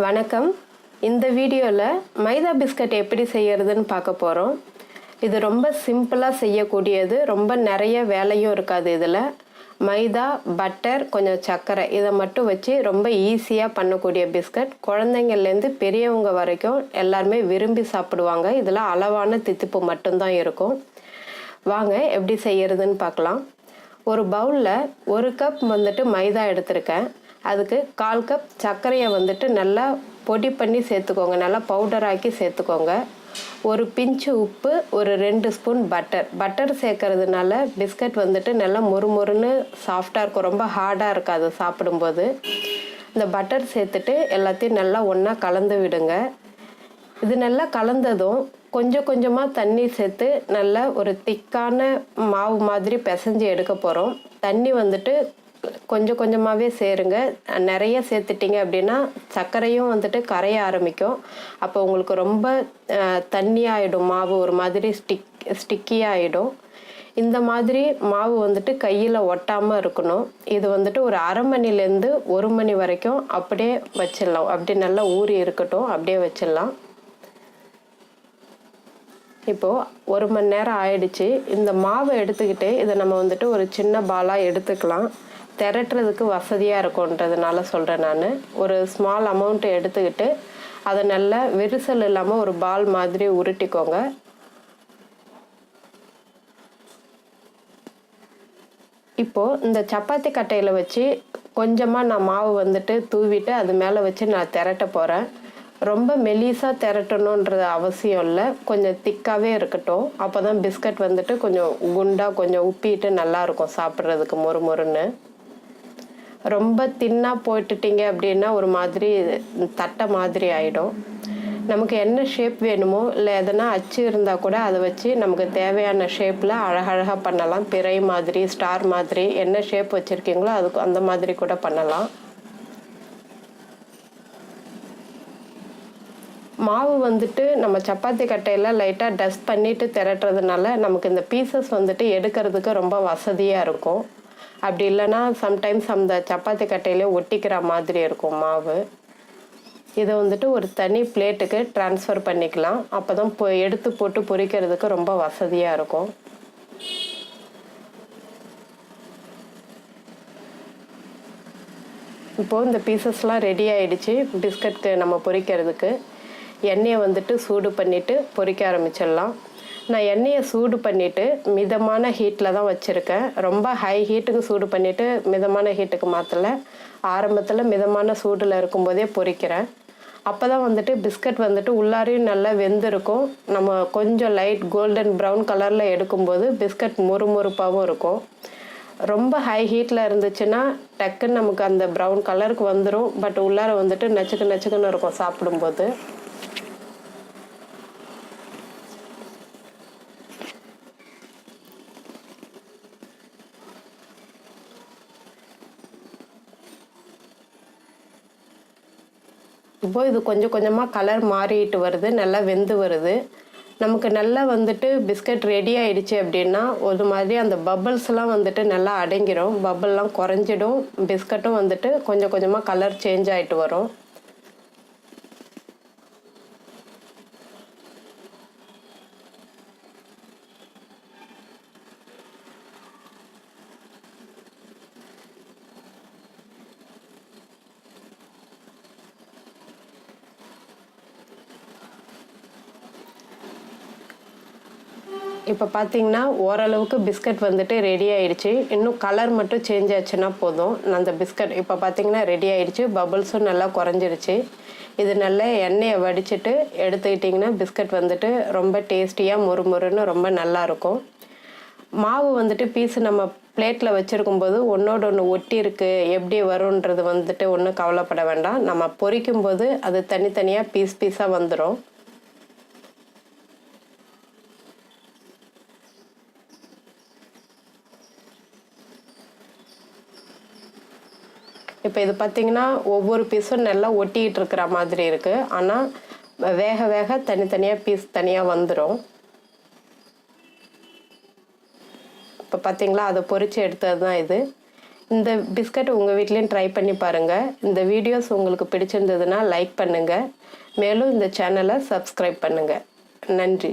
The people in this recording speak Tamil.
வணக்கம். இந்த வீடியோவில் மைதா பிஸ்கட் எப்படி செய்யறதுன்னு பார்க்க போகிறோம். இது ரொம்ப சிம்பிளாக செய்யக்கூடியது, ரொம்ப நிறைய வேலையும் இருக்காது. இதில் மைதா, பட்டர், கொஞ்சம் சர்க்கரை இதை மட்டும் வச்சு ரொம்ப ஈஸியாக பண்ணக்கூடிய பிஸ்கட். குழந்தைங்கள்லேருந்து பெரியவங்க வரைக்கும் எல்லாருமே விரும்பி சாப்பிடுவாங்க. இதில் அளவான தித்திப்பு மட்டும்தான் இருக்கும். வாங்க எப்படி செய்யறதுன்னு பார்க்கலாம். ஒரு பவுலில் 1 கப் மைதா எடுத்திருக்கேன். அதுக்கு 1/4 கப் சர்க்கரையை நல்லா பொடி பண்ணி சேர்த்துக்கோங்க, நல்லா பவுடராக்கி சேர்த்துக்கோங்க. ஒரு பிஞ்சு உப்பு, ஒரு 2 ஸ்பூன் பட்டர் சேர்க்கறதுனால பிஸ்கட் நல்லா மொறுமொறுன்னு சாஃப்டாக இருக்கும், ரொம்ப ஹார்டாக இருக்காது சாப்பிடும்போது. இந்த பட்டர் சேர்த்துட்டு எல்லாத்தையும் நல்லா ஒன்றா கலந்து விடுங்க. இது நல்லா கலந்ததும் கொஞ்சம் கொஞ்சமாக தண்ணி சேர்த்து நல்லா ஒரு திக்கான மாவு மாதிரி பிசைஞ்சு எடுக்க போகிறோம். தண்ணி கொஞ்சம் கொஞ்சமாகவே சேருங்க. நிறைய சேர்த்துட்டிங்க அப்படின்னா சர்க்கரையும் கரைய ஆரம்பிக்கும். அப்போ உங்களுக்கு ரொம்ப தண்ணி ஆகிடும், மாவு ஒரு மாதிரி ஸ்டிக்கியாக ஆகிடும். இந்த மாதிரி மாவு கையில் ஒட்டாமல் இருக்கணும். இது ஒரு 1/2 மணிலேருந்து 1 மணி வரைக்கும் அப்படியே வச்சிடலாம். அப்படியே நல்லா ஊறி இருக்கட்டும், அப்படியே வச்சிடலாம். இப்போது 1 மணி நேரம் ஆயிடுச்சு. இந்த மாவை எடுத்துக்கிட்டு இதை நம்ம ஒரு சின்ன பாலாக எடுத்துக்கலாம். திரட்டுறதுக்கு வசதியாக இருக்கும்ன்றதுனால சொல்கிறேன். நான் ஒரு ஸ்மால் அமௌண்ட் எடுத்துக்கிட்டு அதை நல்லா விரிசல் இல்லாமல் ஒரு பால் மாதிரி உருட்டிக்கோங்க. இப்போது இந்த சப்பாத்தி கட்டையில் வச்சு கொஞ்சமாக நான் மாவு தூவிட்டு அது மேலே வச்சு நான் திரட்ட போகிறேன். ரொம்ப மெலிசாக திரட்டணுன்றது அவசியம் இல்லை, கொஞ்சம் திக்காகவே இருக்கட்டும். அப்போ தான் பிஸ்கட் கொஞ்சம் குண்டாக கொஞ்சம் உப்பிட்டு நல்லாயிருக்கும் சாப்பிட்றதுக்கு, மொறுமொறுன்னு. ரொம்ப தின்னாக போட்டுட்டிங்க அப்படின்னா ஒரு மாதிரி தட்டை மாதிரி ஆகிடும். நமக்கு என்ன ஷேப் வேணுமோ இல்லை எதனா அச்சு இருந்தால் கூட அதை வச்சு நமக்கு தேவையான ஷேப்பில் அழகழகாக பண்ணலாம். பிறை மாதிரி, ஸ்டார் மாதிரி, என்ன ஷேப் வச்சுருக்கீங்களோ அதுக்கு அந்த மாதிரி கூட பண்ணலாம். மாவு நம்ம சப்பாத்தி கட்டையில் லைட்டாக டஸ்ட் பண்ணிவிட்டு திரட்டுறதுனால நமக்கு இந்த பீசஸ் எடுக்கிறதுக்கு ரொம்ப வசதியாக இருக்கும். அப்படி இல்லைன்னா சம்டைம்ஸ் அந்த சப்பாத்தி கட்டையிலே ஒட்டிக்கிற மாதிரி இருக்கும் மாவு. இதை ஒரு தனி பிளேட்டுக்கு ட்ரான்ஸ்ஃபர் பண்ணிக்கலாம். அப்போ தான் எடுத்து போட்டு பொரிக்கிறதுக்கு ரொம்ப வசதியாக இருக்கும். இப்போது இந்த பீசஸ்லாம் ரெடி ஆகிடுச்சு பிஸ்கட்க்கு நம்ம பொரிக்கிறதுக்கு. எண்ணெயை சூடு பண்ணிவிட்டு பொரிக்க ஆரம்பிச்சிடலாம். நான் எண்ணெயை சூடு பண்ணிவிட்டு மிதமான ஹீட்டில் தான் வச்சுருக்கேன். ரொம்ப ஹை ஹீட்டுக்கு சூடு பண்ணிவிட்டு மிதமான ஹீட்டுக்கு மாற்றலை. ஆரம்பத்தில் மிதமான சூடில் இருக்கும்போதே பொரிக்கிறேன். அப்போ தான் பிஸ்கட் உள்ளாரையும் நல்லா வெந்திருக்கும். நம்ம கொஞ்சம் லைட் கோல்டன் ப்ரௌன் கலரில் எடுக்கும்போது பிஸ்கட் மொறுமொறுப்பாகவும் இருக்கும். ரொம்ப ஹை ஹீட்டில் இருந்துச்சுன்னா டக்குன்னு நமக்கு அந்த ப்ரௌன் கலருக்கு வந்துடும். பட் உள்ளார நச்சுக்குன்னு இருக்கும் சாப்பிடும்போது. இப்போது இது கொஞ்சம் கொஞ்சமாக கலர் மாறிட்டு வருது, நல்லா வெந்து வருது. நமக்கு நல்லா பிஸ்கட் ரெடி ஆகிடுச்சு அப்படின்னா ஒரு மாதிரி அந்த பபிள்ஸ்லாம் நல்லா அடங்கிடும், பபிள்லாம் குறைஞ்சிடும். பிஸ்கட்டும் கொஞ்சம் கொஞ்சமாக கலர் சேஞ்ச் ஆகிட்டு வரும். இப்போ பார்த்தீங்கன்னா ஓரளவுக்கு பிஸ்கட் ரெடி ஆகிடுச்சு. இன்னும் கலர் மட்டும் சேஞ்ச் ஆச்சுன்னா போதும். அந்த பிஸ்கட் இப்போ பார்த்தீங்கன்னா ரெடி ஆகிடுச்சு. பபுள்ஸும் நல்லா குறைஞ்சிருச்சு. இது நல்லா எண்ணெயை வடிச்சிட்டு எடுத்துக்கிட்டிங்கன்னா பிஸ்கட் ரொம்ப டேஸ்டியாக மொறுமொறுன்னு ரொம்ப நல்லாயிருக்கும். மாவு பீஸு நம்ம பிளேட்டில் வச்சுருக்கும்போது ஒன்றோட ஒன்று ஒட்டி இருக்குது, எப்படி வரும்ன்றது ஒன்றும் கவலைப்பட வேண்டாம். நம்ம பொரிக்கும்போது அது தனித்தனியாக பீஸாக வந்துடும். இப்போ இது பார்த்திங்கன்னா ஒவ்வொரு பீஸும் நல்லா ஒட்டிக்கிட்டு இருக்கிற மாதிரி இருக்குது. ஆனால் வேக வேக தனித்தனியாக பீஸ் தனியாக வந்துடும். இப்போ பார்த்திங்களா, அதை பொரித்து எடுத்தது தான் இது. இந்த பிஸ்கட் உங்கள் வீட்லேயும் ட்ரை பண்ணி பாருங்கள். இந்த வீடியோஸ் உங்களுக்கு பிடிச்சிருந்ததுன்னா லைக் பண்ணுங்கள். மேலும் இந்த சேனலை சப்ஸ்கிரைப் பண்ணுங்கள். நன்றி.